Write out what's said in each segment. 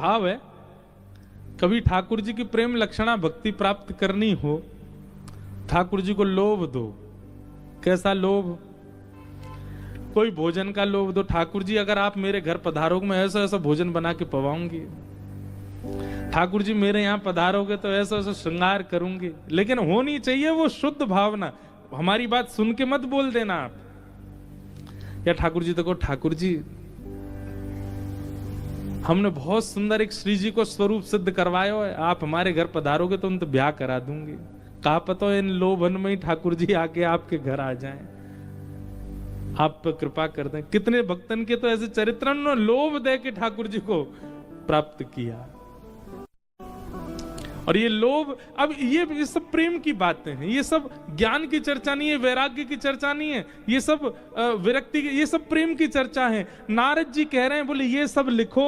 भाव है, कभी ठाकुर जी की प्रेम लक्षणा भक्ति प्राप्त करनी हो, ठाकुर जी को लोभ दो। कैसा लोभ? कोई भोजन का लोभ दो। ठाकुर जी अगर आप मेरे घर पधारोगे, मैं ऐसा ऐसा भोजन बना के पवाऊंगी। ठाकुर जी मेरे यहाँ पधारोगे तो ऐसा ऐसा श्रृंगार करूंगी। लेकिन होनी चाहिए वो शुद्ध भावना। हमारी बात सुन के मत बोल देना आप, या ठाकुर जी देखो, ठाकुर जी हमने बहुत सुंदर एक श्री जी को स्वरूप सिद्ध करवाया है, आप हमारे घर पधारोगे तो उनसे ब्याह करा दूंगी। कहा पता इन लोभन में ही ठाकुर जी आके आपके घर आ जाएं, आप पर कृपा कर दें। कितने भक्तन के तो ऐसे चरित्र लोभ दे के ठाकुर जी को प्राप्त किया। और ये लोभ, अब ये सब प्रेम की बातें हैं, ये सब ज्ञान की चर्चा नहीं है, वैराग्य की चर्चा नहीं है, ये सब विरक्ति की, ये सब प्रेम की चर्चा है। नारद जी कह रहे हैं, बोले ये सब लिखो,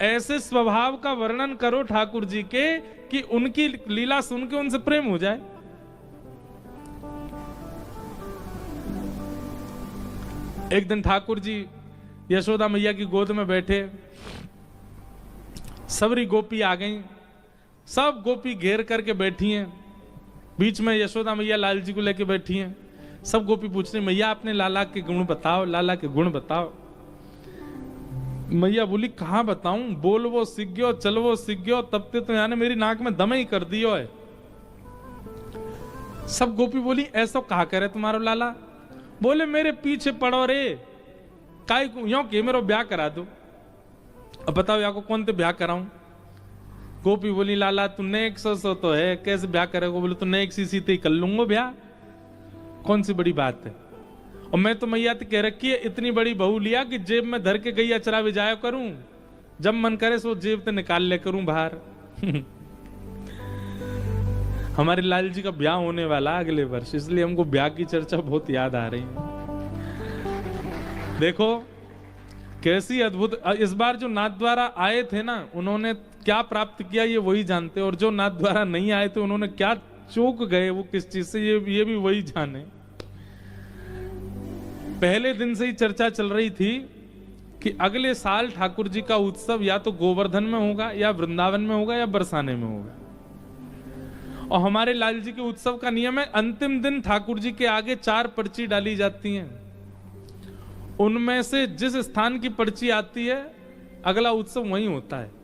ऐसे स्वभाव का वर्णन करो ठाकुर जी के कि उनकी लीला सुन के उनसे प्रेम हो जाए। एक दिन ठाकुर जी यशोदा मैया की गोद में बैठे, सबरी गोपी आ गई, सब गोपी घेर करके बैठी हैं, बीच में यशोदा मैया लाल जी को लेके बैठी हैं। सब गोपी पूछ रही, मैया अपने लाला के गुण बताओ, लाला के गुण बताओ। मैया बोली कहां बताऊं, बोलवो सीख गयो, चलवो सीख गयो, तब ते तो यानी मेरी नाक में दम ही कर दियो है। सब गोपी बोली ऐसा कहा करे तुम्हारो लाला? बोले मेरे पीछे पड़ो रे, काई यो के मेरो ब्याह करा दो। अब बताओ या को कौन ते ब्याह कराऊं? गोपी बोली लाला तू नेक सो तो है, कैसे ब्याह करेगा? बोले तू नेक सी ते कर लूंगा ब्याह, कौन सी बड़ी बात है। और मैं तो मैया कह रखी है, इतनी बड़ी बहू लिया कि जेब में धर के गैया चरा बिजाया करूं, जब मन करे सो जेब से निकाल ले करूं बाहर। हमारे लाल जी का ब्याह होने वाला अगले वर्ष, इसलिए हमको ब्याह की चर्चा बहुत याद आ रही है। देखो कैसी अद्भुत, इस बार जो नाथ द्वारा आए थे ना, उन्होंने क्या प्राप्त किया ये वही जानते, और जो नाथ द्वारा नहीं आए थे उन्होंने क्या चूक गए वो किस चीज से, ये भी वही जाने। पहले दिन से ही चर्चा चल रही थी कि अगले साल ठाकुर जी का उत्सव या तो गोवर्धन में होगा, या वृंदावन में होगा, या बरसाने में होगा। और हमारे लाल जी के उत्सव का नियम है, अंतिम दिन ठाकुर जी के आगे 4 पर्ची डाली जाती हैं, उनमें से जिस स्थान की पर्ची आती है अगला उत्सव वहीं होता है।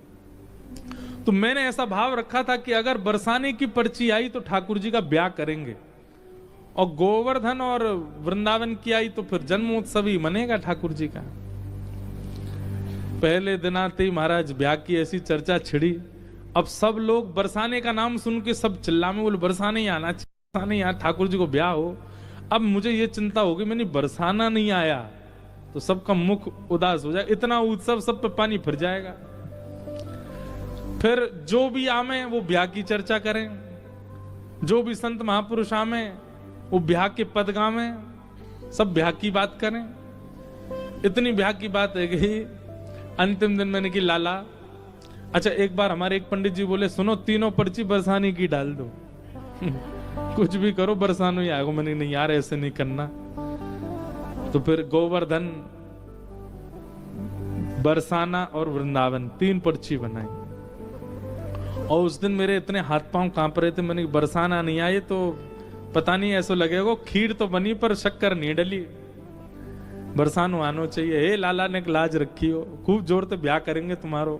तो मैंने ऐसा भाव रखा था कि अगर बरसाने की पर्ची आई तो ठाकुर जी का ब्याह करेंगे, और गोवर्धन और वृंदावन की आई तो फिर जन्मोत्सव ही मनेगा ठाकुर जी का। पहले दिन आते ही महाराज ब्याह की ऐसी चर्चा छिड़ी। अब सब लोग बरसाने का नाम सुन के सब चिल्ला में, बोले बरसाने ही आना, बरसाने यहाँ ठाकुर जी को ब्याह हो। अब मुझे ये चिंता हो गई, मैंने बरसाना नहीं आया तो सबका मुख उदास हो जाए, इतना उत्सव सब पे पानी फिर जाएगा। फिर जो भी आमे वो ब्याह की चर्चा करें, जो भी संत महापुरुष आमे वो ब्याह के पद गावे, सब ब्याह की बात करें। इतनी ब्याह की बात है गई। अंतिम दिन मैंने की लाला, अच्छा एक बार हमारे एक पंडित जी बोले, सुनो तीनों पर्ची बरसाने की डाल दो। कुछ भी करो बरसानो ही आएगा। मैंने नहीं यार ऐसे नहीं करना। तो फिर गोवर्धन, बरसाना और वृंदावन 3 पर्ची बनाई। और उस दिन मेरे इतने हाथ पांव कांप रहे थे, मैंने बरसाना नहीं आए तो पता नहीं ऐसा लगेगा, खीर तो बनी पर शक्कर नहीं डली, बरसानो आनो चाहिए। हे लाला ने लाज रखी हो, खूब जोर से ब्याह करेंगे तुम्हारो।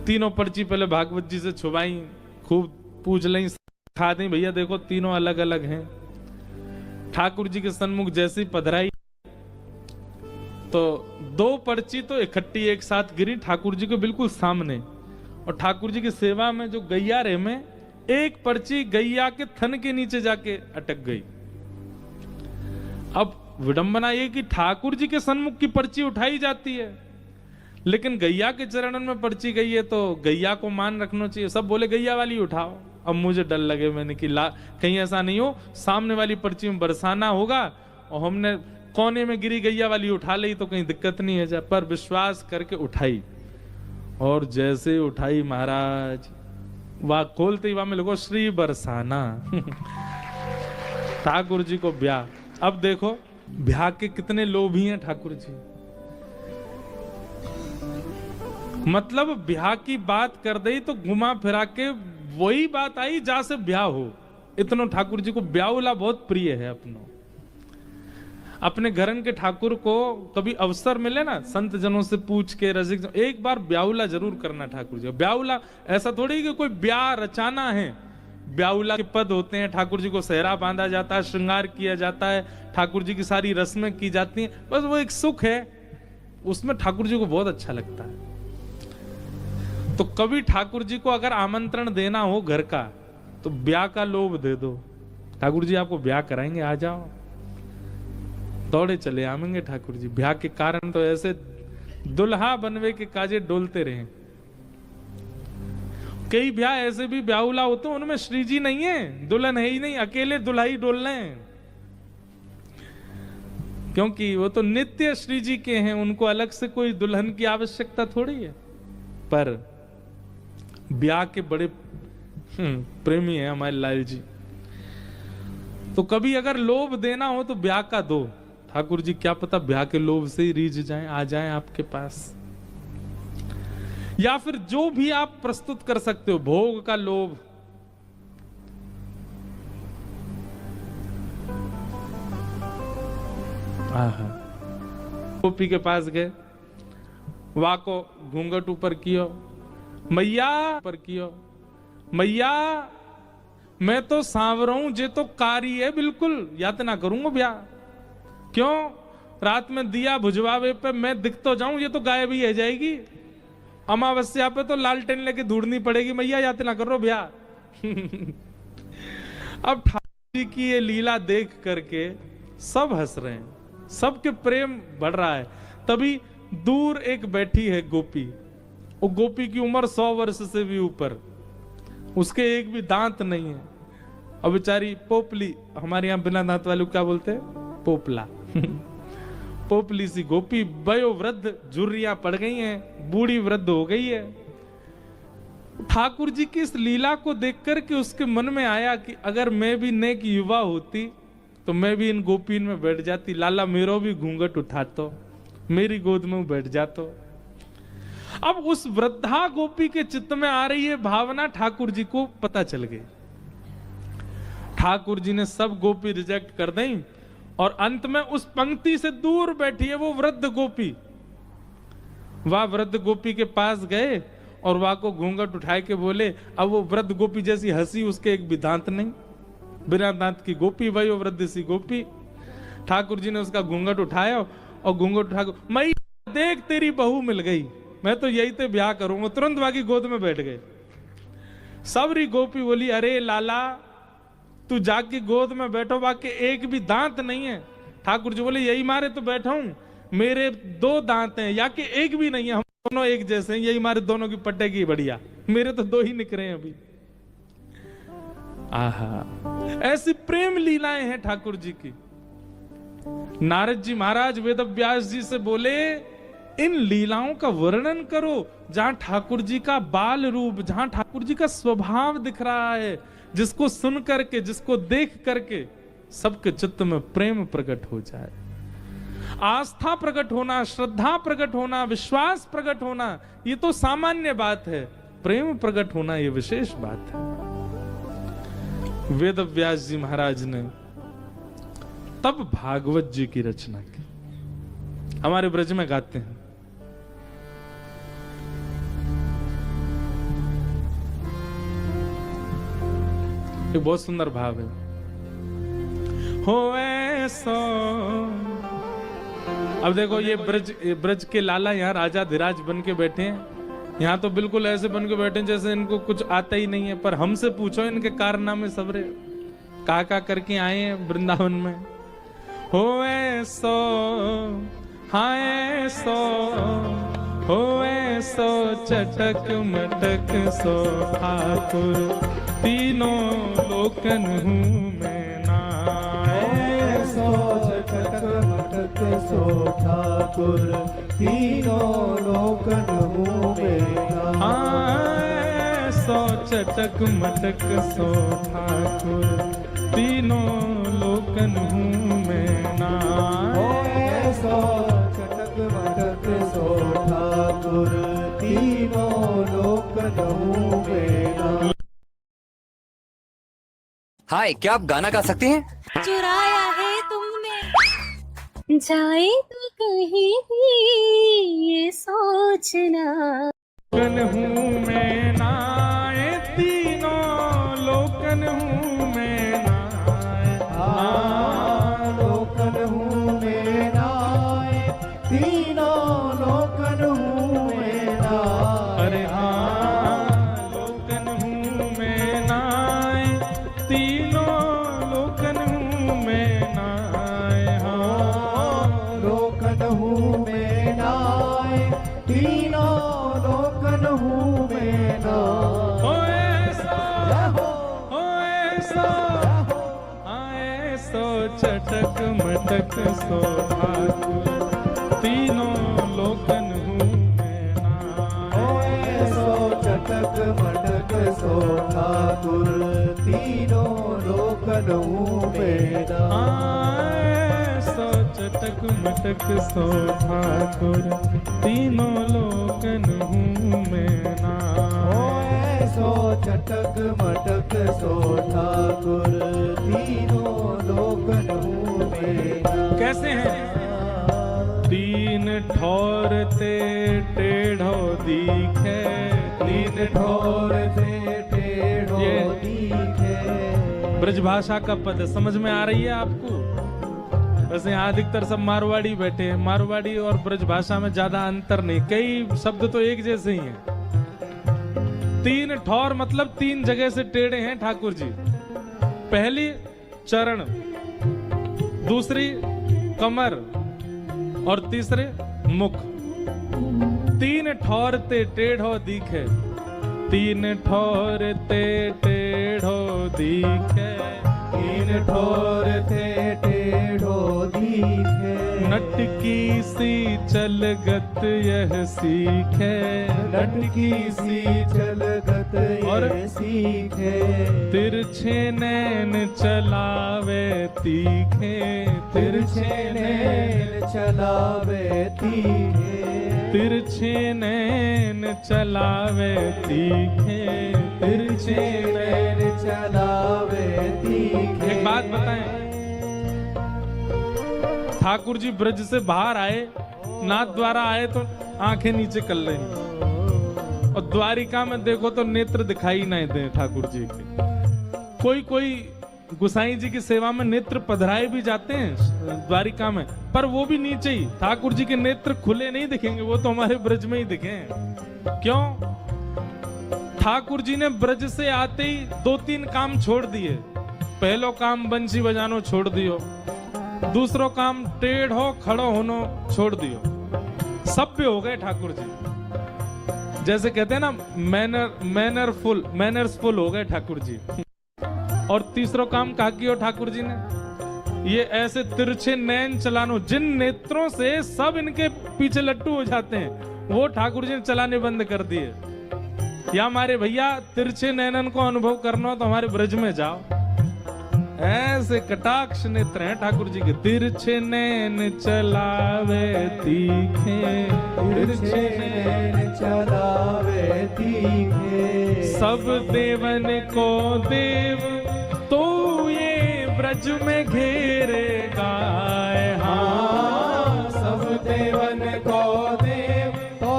तीनों पर्ची पहले भागवत जी से छुपाई, खूब पूछ ली, खा दी, भैया देखो तीनों अलग अलग हैं। ठाकुर जी के सन्मुख जैसी पधराई तो 2 पर्ची तो इकट्ठी एक साथ गिरी ठाकुर जी के बिल्कुल सामने, और ठाकुर जी की सेवा में जो गैया रे में एक पर्ची गैया के थन के नीचे जाके अटक गई। अब विडंबना ये कि ठाकुर जी के सन्मुख की पर्ची उठाई जाती है, लेकिन गैया के चरणन में पर्ची गई है तो गैया को मान रखना चाहिए। सब बोले गैया वाली उठाओ। अब मुझे डर लगे, मैंने कि कहीं ऐसा नहीं हो सामने वाली पर्ची में बरसाना होगा और हमने कोने में गिरी गैया वाली उठा ली तो कहीं दिक्कत नहीं है जा। पर विश्वास करके उठाई, और जैसे उठाई महाराज, वह खोलते ही वहां में लोगों श्री बरसाना। ठाकुर जी को ब्याह। अब देखो ब्याह के कितने लोभी हैं ठाकुर जी। मतलब ब्याह की बात कर दई तो घुमा फिरा के वही बात आई जहां से ब्याह हो। इतनो ठाकुर जी को ब्याहुला बहुत प्रिय है। अपने घरन के ठाकुर को कभी अवसर मिले ना, संत जनों से पूछ के रसिक एक बार ब्याहुला जरूर करना ठाकुर जी। ब्याहुला ऐसा थोड़ी कि कोई ब्याह रचाना है, ब्याहुला के पद होते हैं, ठाकुर जी को सेहरा बांधा जाता है, श्रृंगार किया जाता है, ठाकुर जी की सारी रस्में की जाती हैं, बस वो एक सुख है, उसमें ठाकुर जी को बहुत अच्छा लगता है। तो कभी ठाकुर जी को अगर आमंत्रण देना हो घर का तो ब्याह का लोभ दे दो, ठाकुर जी आपको ब्याह कराएंगे, आ जाओ, दौड़े चले आवेंगे ठाकुर जी। ब्याह के कारण तो ऐसे दुल्हा बनवे के काजे डोलते रहे। कई ब्याह ऐसे भी ब्याहुला होते हैं उनमें श्री जी नहीं है, दुल्हन है ही नहीं, अकेले दुल्हाई डोल रहे हैं, क्योंकि वो तो नित्य श्री जी के हैं, उनको अलग से कोई दुल्हन की आवश्यकता थोड़ी है। पर ब्याह के बड़े प्रेमी है हमारे लाल जी। तो कभी अगर लोभ देना हो तो ब्याह का दो ठाकुर जी, क्या पता ब्याह के लोभ से ही रीझ जाएं, आ जाएं आपके पास। या फिर जो भी आप प्रस्तुत कर सकते हो, भोग का लोभ, गोपी के पास गए, वाह को घूंघट ऊपर कियो, मैया पर कियो, मैया मैं तो सांवरा हूं, जे तो कारी है बिल्कुल, यातना करूंगा ब्याह। क्यों? रात में दिया बुझवावे पे मैं दिख तो जाऊं, ये तो गायब ही है जाएगी। अमावस्या पे तो लालटेन लेके ढूंढनी पड़ेगी, मैया यातना करो ब्याह। अब ठाकुर जी की ये लीला देख करके सब हंस रहे हैं, सबके प्रेम बढ़ रहा है। तभी दूर एक बैठी है गोपी, वो गोपी की उम्र 100 वर्ष से भी ऊपर, उसके एक भी दांत नहीं है, और बेचारी पोपली, हमारे यहाँ बिना दांत वाले क्या बोलते हैं, पोपला। पोपली सी गोपी, वयोवृद्ध, झुर्रियां पड़ गई हैं, बूढ़ी वृद्ध हो गई है। ठाकुर जी की इस लीला को देखकर के उसके मन में आया कि अगर मैं भी नेक युवा होती तो मैं भी इन गोपीन में बैठ जाती, लाला मेरो भी घूंघट उठातो, मेरी गोद में बैठ जातो। अब उस वृद्धा गोपी के चित्त में आ रही है भावना, ठाकुर जी को पता चल गई। ठाकुर जी ने सब गोपी रिजेक्ट कर दी और अंत में उस पंक्ति से दूर बैठी है वो वृद्ध गोपी। वह वृद्ध गोपी के पास गए और वह को घूंघट उठाए के बोले। अब वो वृद्ध गोपी जैसी हंसी, उसके एक भी दांत नहीं, बिना दांत की गोपी, वही वृद्ध सी गोपी। ठाकुर जी ने उसका घूंघट उठाया और घूंघट उठा के, मैं देख तेरी बहू मिल गई, मैं तो यही ते ब्याह करूंगा। तुरंत वाकी गोद में बैठ गए। सबरी गोपी बोली, अरे लाला तू जाके गोद में बैठो, बाकी एक भी दांत नहीं है। ठाकुर जी बोले, यही मारे तो बैठा हूं, मेरे 2 दांत हैं, या कि एक भी नहीं है, हम दोनों एक जैसे हैं, यही मारे दोनों की पटेगी बढ़िया, मेरे तो 2 ही निकले हैं अभी। आहा, ऐसी प्रेम लीलाएं हैं ठाकुर जी की। नारद जी महाराज वेद व्यास जी से बोले, इन लीलाओं का वर्णन करो जहां ठाकुर जी का बाल रूप, जहां ठाकुर जी का स्वभाव दिख रहा है, जिसको सुन करके, जिसको देख करके सबके चित्त में प्रेम प्रकट हो जाए, आस्था प्रकट होना, श्रद्धा प्रकट होना, विश्वास प्रकट होना, ये तो सामान्य बात है। प्रेम प्रकट होना ये विशेष बात है। वेद व्यास जी महाराज ने तब भागवत जी की रचना की, हमारे ब्रज में गाते हैं। एक बहुत सुंदर भाव है, हो ऐसो। अब देखो ये ब्रज के लाला यहाँ राजा धीराज बन के बैठे हैं, यहाँ तो बिल्कुल ऐसे बन के बैठे हैं जैसे इनको कुछ आता ही नहीं है। पर हमसे पूछो इनके कारनामे सबरे का करके आए हैं वृंदावन में। हो ऐसो, हाँ ऐसो, हो ऐसो चटक मटक सो ठाकुर, तीनों लोकन हूँ मैं ना। ऐसो चटक मटक सो ठाकुर, तीनों लोकन हूँ मैं ना। ऐसो चटक मटक सो ठाकुर, तीनों लोकन हूँ मैं ना। ऐसो चटक मटक सो ठाकुर, तीनों लोकन हूँ मैं। हाय, क्या आप गाना गा सकते हैं? चुराया है तुमने, जाए तो कहीं भी ये सोचना। लोकन हूँ मैं नाए, तीनों लोकन हूँ मैं नाए। लोकन हूँ मैं नाए, तीनों लोकन हूँ मैं नाए। अरे हाँ, लोकन हूँ मैं नाए, तीनों लोकन हूँ मैं नाए। हाँ, लोकन हूँ मैं नाए, तीनों लोकन हूँ मैं नाए। ओ ऐसा, ओ ऐसा, आए सो चटक मटक सो ठाकुर, तीनों लोकन हूँ मैं नाए। सो चटक मटक सो ठाकुर, तीनों लोकन हूँ मैं नाए। आए सो चटक मटक सो ठाकुर, तीनों लोकन हूँ मैं नाए। सो चटक मटक सो ठाकुर, तीनों लोकन हूँ मैं नाए। कैसे हैं? तीन ठौर ते टेढ़ो दिखे, तीन ठौर से टेढ़ो ये दिखे। ब्रजभाषा का पद समझ में आ रही है आपको? वैसे यहाँ अधिकतर सब मारवाड़ी बैठे हैं, मारवाड़ी और ब्रजभाषा में ज्यादा अंतर नहीं, कई शब्द तो एक जैसे ही हैं। तीन ठौर मतलब तीन जगह से टेढ़े हैं ठाकुर जी। पहली चरण, दूसरी कमर और तीसरे मुख। तीन ठौर ते टेढ़ो दिखे, तीन ठौर ते टेढ़ो दिखे। तीन ठोर थे टेढ़ो दिखे। नटकी सी चलगत यह सीखे, लटकी सी चलगत और ये सीखे। तिरछे नैन चलावे तीखे, तिरछे नैन चलावे तीखे। तिरछे नैन चलावे तीखे, तिरछे नैन चलावे तीखे। एक बात बताएं, ठाकुर जी ब्रज से बाहर आए, नाथ द्वारा आए तो आंखें नीचे कर लेंगी, और द्वारिका में देखो तो नेत्र दिखाई नहीं दे ठाकुर जी के। कोई कोई गुसाई जी की सेवा में नेत्र पधराए भी जाते हैं द्वारिका में, पर वो भी नीचे ही। ठाकुर जी के नेत्र खुले नहीं दिखेंगे, वो तो हमारे ब्रज में ही दिखे। क्यों? ठाकुर जी ने ब्रज से आते ही दो तीन काम छोड़ दिए। पहलो काम बंसी बजानो छोड़ दियो, दूसरो काम टेढ़ो खड़ो होनो छोड़ दियो, सभ्य हो गए ठाकुर जी। जैसे कहते हैं ना, मैनर्सफुल हो गए ठाकुर जी। और तीसरो काम कहा किया ठाकुर जी ने, ये ऐसे तिरछे नैन चलानो, जिन नेत्रों से सब इनके पीछे लट्टू हो जाते हैं, वो ठाकुर जी ने चलाने बंद कर दिए। या हमारे भैया तिरछे नैनन को अनुभव करना हो तो हमारे ब्रज में जाओ, ऐसे कटाक्ष नेत्र हैं ठाकुर जी के। तिरछे नैन चलावे तीखे, तिरछे नैन चलावे तीखे। सब देवन को देव तो ये ब्रज में घेरेगा। हाँ, सब देवन को देव तो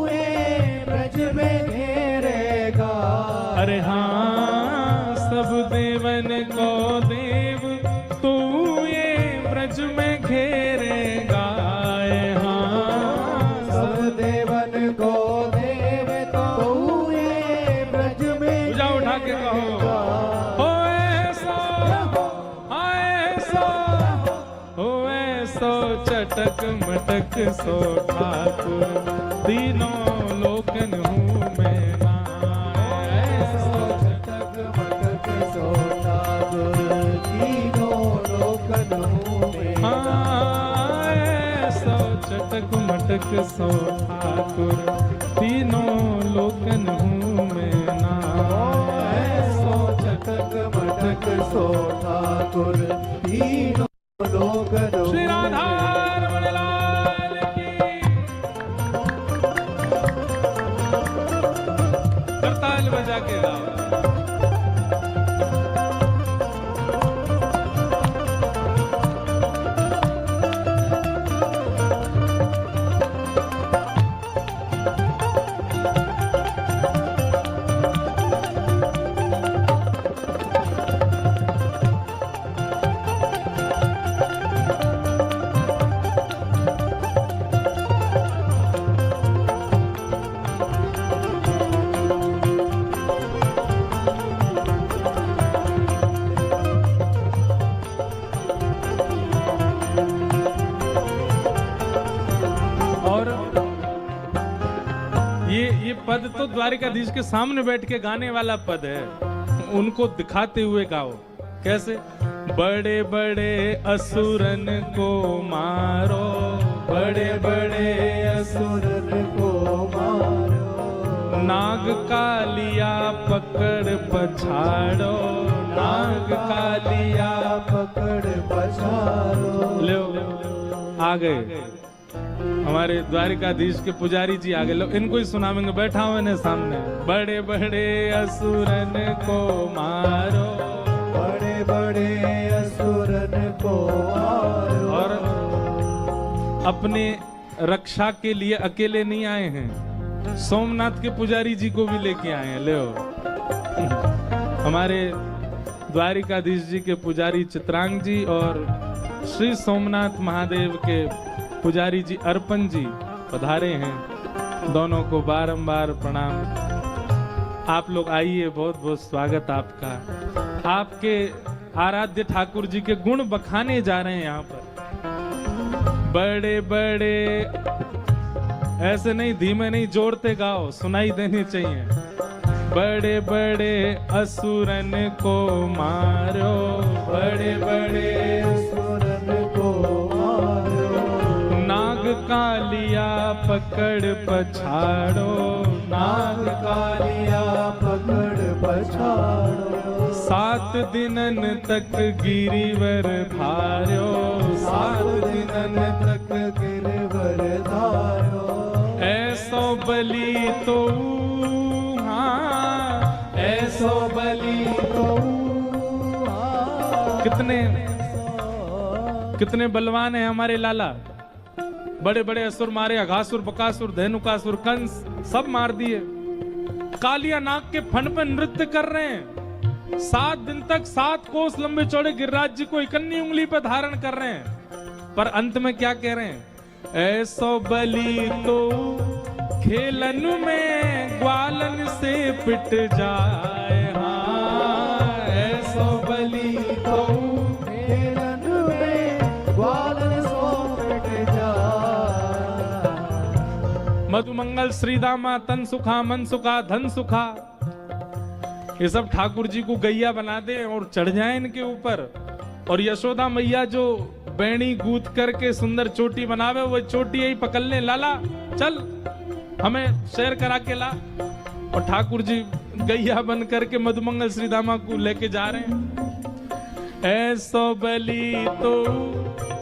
ये ब्रज में घेरेगा। अरे हाँ, सब देवन को देव तू ये ब्रज में घेरेगा। हाँ, सब देवन को देव तो ये ब्रज में पूजा उठा के कहो, हो ऐसा, ऐसा, हो ऐसो चटक मटक सो ठाकुर, तीनों लोकन हूँ मैं नाए। ऐसो चटक मटक सो ठाकुर, तीनों लोकन हूँ मैं नाए। ऐसो चटक मटक सो ठाकुर, तीनों लोकन हूँ मैं नाए। ऐसो चटक मटक सो ठाकुर, तीनों लोकन हूँ श्री राधा मैं रमण लाल की। बजा के गाओ। ये पद तो द्वारिकाधीश के सामने बैठ के गाने वाला पद है, उनको दिखाते हुए गाओ। कैसे? बड़े बड़े असुरन को मारो, बड़े बड़े असुरन को मारो, नाग कालिया पकड़ पछाड़ो, नाग कालिया पकड़ पछाड़ो। लो आ गए हमारे द्वारिकाधीश के पुजारी जी, आगे लो इनको ही सुनावेंगे, बैठा हुए ने सामने। बड़े बड़े असुरन को मारो, बड़े बड़े असुरन को मारो। और अपने रक्षा के लिए अकेले नहीं आए हैं, सोमनाथ के पुजारी जी को भी लेके आए हैं। ले हमारे द्वारिकाधीश जी के पुजारी चित्रांग जी और श्री सोमनाथ महादेव के पुजारी जी अर्पण जी पधारे हैं, दोनों को बारंबार प्रणाम। आप लोग आइए, बहुत बहुत स्वागत आपका। आपके आराध्य ठाकुर जी के गुण बखाने जा रहे हैं यहाँ पर। बड़े बड़े, ऐसे नहीं, धीमे नहीं, जोड़ते गाओ, सुनाई देनी चाहिए। बड़े बड़े असुरन को मारो, बड़े बड़े असुरन को मारो, नाग कालिया पकड़ पछाड़ो, नाग कालिया पकड़ पछाड़ो। 7 दिनन तक गिरिवर धार्यो, 7 दिनन तक गिरवर धारो। ऐसो बलि तो ऐसो बलि तो कितने बलवान है हमारे लाला। बड़े बड़े असुर मारे, अघासुर, बकासुर, धेनुकासुर, कंस सब मार दिए। कालिया नाग के फन पे नृत्य कर रहे हैं। 7 दिन तक 7 कोस लंबे चौड़े गिरिराज जी को इकन्नी उंगली पे धारण कर रहे हैं। पर अंत में क्या कह रहे हैं? ऐसो बलि तो खेलन में ग्वालन से पिट जाए। हाँ, ऐसो बलि तो खेलन में ग्वालन से पिट जाए। मधुमंगल श्रीदामा तन सुखा मन सुखा धन सुखा, ये सब ठाकुर जी को गैया बना दे और चढ़ जाए इनके ऊपर। और यशोदा मैया जो बैणी गूंथ करके सुंदर चोटी बनावे, वो चोटी यही पकड़ ले, लाला चल हमें शेयर करा के ला। और ठाकुर जी गैया बन करके मधुमंगल श्रीदामा को लेके जा रहे हैं। ऐसो बलि तो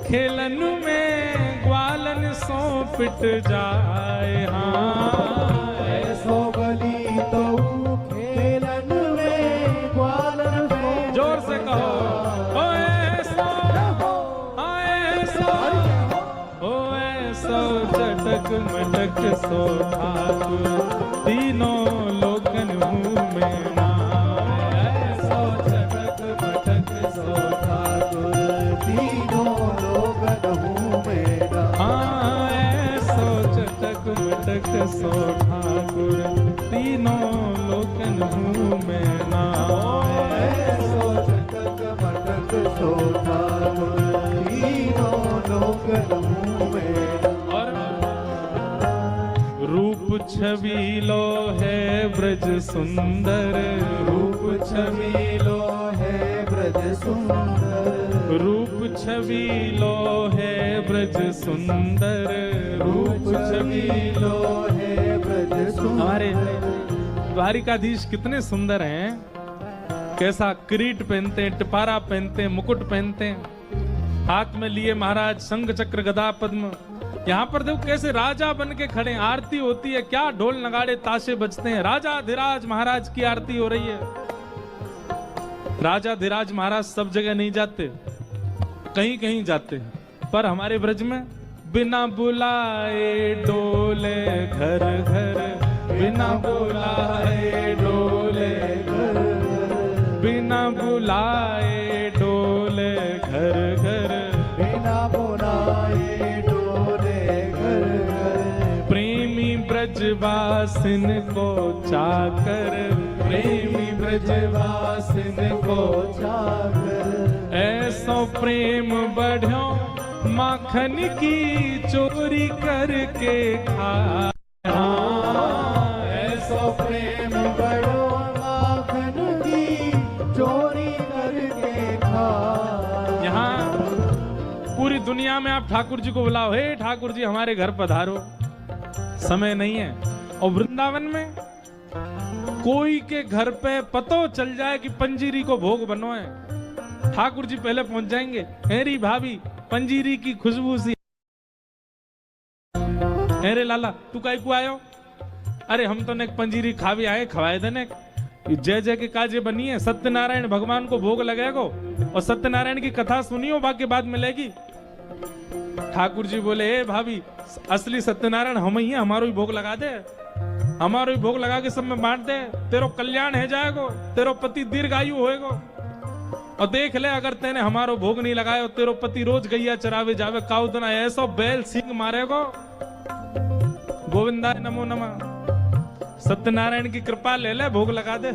खेलन में ग्वालन सो पिट जाए। हाँ, ऐसो बलि तो खेलन में ग्वालन से। जोर से कहो, ओ ऐसो, ओ ऐसो चटक मटक सो ठाकुर, तीनों लोकन मुँह में नाम। ऐसो चटक मटक सो ठाकुर, तीनों लोकन मुँह में नाम। हाँ, ऐसो चटक मटक सो ठाकुर, तीनों लोकन मुँह में नाम। ऐसो चटक मटक सो ठाकुर, तीनों लोकन मुँह में नाम। रूप छबीलो है ब्रज सुंदर, रूप छबीलो है ब्रज सुंदर, रूप छबीलो है ब्रज सुंदर, रूप छबीलो है ब्रज सुंदर। हमारे द्वारिकाधीश कितने सुंदर हैं। कैसा किरीट पहनते हैं, टिपारा पहनते हैं, मुकुट पहनते हैं, हाथ में लिए महाराज शंख चक्र गदा पद्म, यहाँ पर देखो कैसे राजा बन के खड़े हैं, आरती होती है, क्या ढोल नगाड़े ताशे बजते हैं, राजा धीराज महाराज की आरती हो रही है। राजा धीराज महाराज सब जगह नहीं जाते, कहीं कहीं जाते हैं, पर हमारे ब्रज में बिना बुलाए डोले घर घर, बिना बुलाए डोले घर घर, बिना बुलाए डोले घर घर, बिना बुलाए डोले घर घर। प्रेमी ब्रजवासिन को चाकर, प्रेमी ब्रजवासिन को चाकर, ऐसो प्रेम बढ़ो माखन की चोरी करके खा। ऐसो प्रेम बड़ो माखन की चोरी करके खा। यहाँ पूरी दुनिया में आप ठाकुर जी को बुलाओ, हे ठाकुर जी हमारे घर पधारो, समय नहीं है। और वृंदावन में कोई के घर पे पतो चल जाए कि पंजीरी को भोग बनो है, ठाकुर जी पहले पहुंच जाएंगे। मेरी भाभी पंजीरी की खुशबू सी, अरे लाला तू काई को आयो? अरे हम तो ने पंजीरी खावी आए, खवाए देने। जय जय के काजे बनी है, सत्यनारायण भगवान को भोग लगेगो और सत्यनारायण की कथा सुनियो, बाकी बाद मिलेगी। ठाकुर जी बोले हे भाभी असली सत्यनारायण हम ही है, हमारो ही भोग लगा दे, हमारो ही भोग लगा के सब में बांट दे, तेरो कल्याण है जाएगो, तेरो पति दीर्घायु होएगो। और देख ले अगर तेने हमारो भोग नहीं लगाया, तेरो पति रोज गैया चरावे जावे, काउदना ऐसो बैल सिंह मारेगो। गोविंदाय नमो नमः। सत्यनारायण की कृपा ले ले, भोग लगा दे।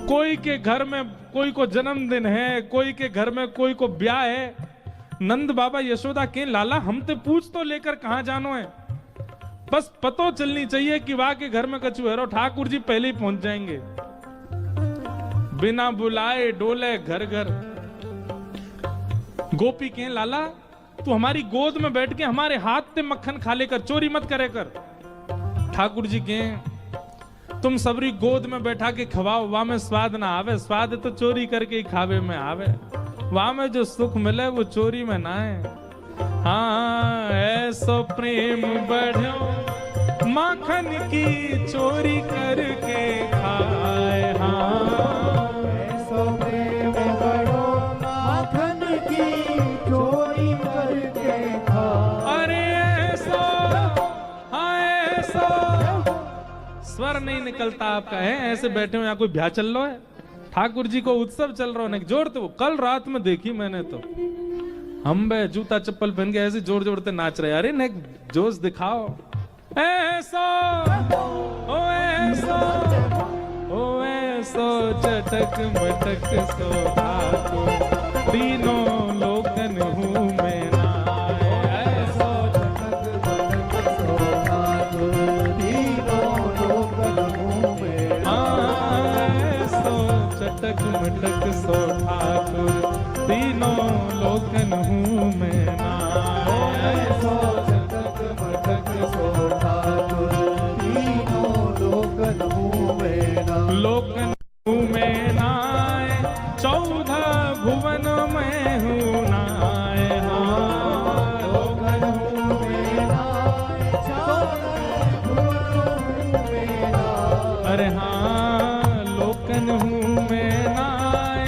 कोई के घर में कोई को जन्मदिन है, कोई के घर में कोई को ब्याह है, नंद बाबा यशोदा के लाला हम ते पूछ तो लेकर कहां जानो है, बस पतो चलनी चाहिए कि वहां के घर में कछु है, ठाकुर जी पहले ही पहुंच जाएंगे। बिना बुलाए डोले घर घर। गोपी के लाला तू हमारी गोद में बैठ के हमारे हाथ से मक्खन खा लेकर, चोरी मत करे कर। ठाकुर जी के तुम सबरी गोद में बैठा के खवाओ, वहां में स्वाद ना आवे, स्वाद तो चोरी करके ही खावे में आवे, वहां में जो सुख मिले वो चोरी में ना है। हाँ ऐसो प्रेम बढ़ो माखन की चोरी करके खाए। हाँ ऐसो प्रेम बड़ो माखन की चोरी करके खा। अरे ऐसो, हाँ ऐसो स्वर नहीं निकलता आपका है, ऐसे बैठे हो यहाँ कोई ब्याह चल रहा है, ठाकुर जी को उत्सव चल रहा है। जोर तो कल रात में देखी मैंने, तो हम बे जूता चप्पल पहन के ऐसे जोर जोर से नाच रहे। अरे ने जोश दिखाओ। ऐसो ओ ऐसो ओ ऐसो चटक मटक सो ठाकुर, तीनों लोकन हूँ मैं नाय। ऐसो चटक मटक सो ठाकुर, तीनों लोकन हूँ मैं नाय। ऐसो चटक मटक सो ठाकुर, तीनों लोकन हूँ मैं नाय। ऐसो चटक मटक सो ठाकुर, तीनों लोकन हूँ मैं नाय। लोकन हूँ मैं नाय, 14 भुवन में हूँ नाय। हाँ लोकन हूँ मैं नाय, 14 भुवन हूँ मैं नाय। अरे हाँ लोकन हूँ मैं नाय,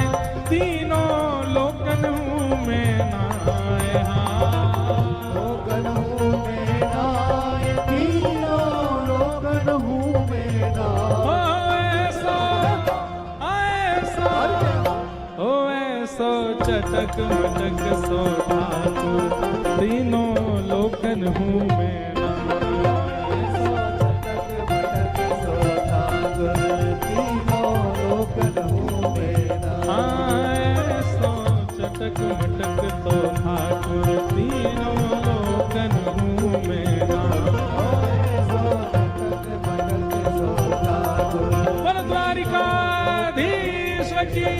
तीनों लोकन हूँ मैं नाय। हाँ लोकन हूँ मैं नाय, तीनों लोकन हूँ मैं नाय। ओ ऐसो चटक मटक सो ठाकुर, तीनों लोकन हूँ मैं नाय। चटक मटक सो ठाकुर, तीनों लोकन हूँ मैं नाय। हाँ ऐसो चटक मटक सो ठाकुर, तीनों लोकन हूँ मैं नाय। चटक मटक सो ठाकुर, बोल द्वारिकाधीश की